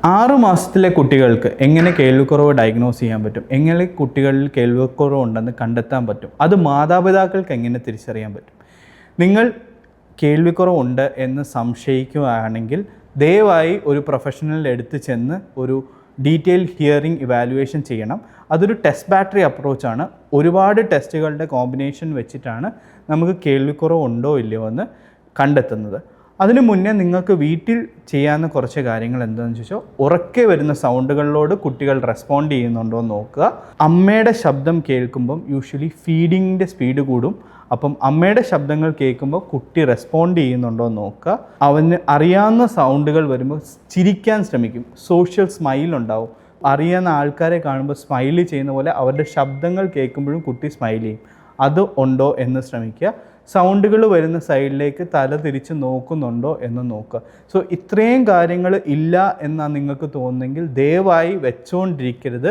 6 മാസത്തിലെ കുട്ടികൾക്ക് എങ്ങനെ കേൾവിക്കുറവ് ഡയഗ്നോസ് ചെയ്യാൻ പറ്റും, എങ്ങനെ കുട്ടികളിൽ കേൾവിക്കുറവ് ഉണ്ടെന്ന് കണ്ടെത്താൻ പറ്റും, അത് മാതാപിതാക്കൾക്ക് എങ്ങനെ തിരിച്ചറിയാൻ പറ്റും? നിങ്ങൾ കേൾവിക്കുറവുണ്ട് എന്ന് സംശയിക്കുകയാണെങ്കിൽ ദയവായി ഒരു പ്രൊഫഷണലിൻ്റെ അടുത്ത് ചെന്ന് ഒരു ഡീറ്റെയിൽഡ് ഹിയറിംഗ് ഇവാലുവേഷൻ ചെയ്യണം. അതൊരു ടെസ്റ്റ് ബാറ്ററി അപ്രോച്ചാണ്. ഒരുപാട് ടെസ്റ്റുകളുടെ കോമ്പിനേഷൻ വെച്ചിട്ടാണ് നമുക്ക് കേൾവിക്കുറവ് ഉണ്ടോ ഇല്ലയോ എന്ന് കണ്ടെത്തുന്നത്. അതിനു മുന്നേ നിങ്ങൾക്ക് വീട്ടിൽ ചെയ്യാവുന്ന കുറച്ച് കാര്യങ്ങൾ എന്താണെന്ന് ചോദിച്ചാൽ, ഉറക്കെ വരുന്ന സൗണ്ടുകളിലോട് കുട്ടികൾ റെസ്പോണ്ട് ചെയ്യുന്നുണ്ടോ എന്ന് നോക്കുക. അമ്മയുടെ ശബ്ദം കേൾക്കുമ്പം യൂഷ്വലി ഫീഡിങ്ങിൻ്റെ സ്പീഡ് കൂടും. അപ്പം അമ്മയുടെ ശബ്ദങ്ങൾ കേൾക്കുമ്പോൾ കുട്ടി റെസ്പോണ്ട് ചെയ്യുന്നുണ്ടോ എന്ന് നോക്കുക. അവന് അറിയാവുന്ന സൗണ്ടുകൾ വരുമ്പോൾ ചിരിക്കാൻ ശ്രമിക്കും. സോഷ്യൽ സ്മൈൽ ഉണ്ടാവും. അറിയാവുന്ന ആൾക്കാരെ കാണുമ്പോൾ സ്മൈൽ ചെയ്യുന്ന പോലെ അവരുടെ ശബ്ദങ്ങൾ കേൾക്കുമ്പോഴും കുട്ടി സ്മൈൽ ചെയ്യും. അത് ഉണ്ടോ എന്ന് ശ്രമിക്കുക. സൗണ്ടുകൾ വരുന്ന സൈഡിലേക്ക് തല തിരിച്ച് നോക്കുന്നുണ്ടോ എന്ന് നോക്കുക. സോ ഇത്രയും കാര്യങ്ങൾ ഇല്ല എന്നാണ് നിങ്ങൾക്ക് തോന്നുന്നെങ്കിൽ ദയവായി വെച്ചുകൊണ്ടിരിക്കരുത്.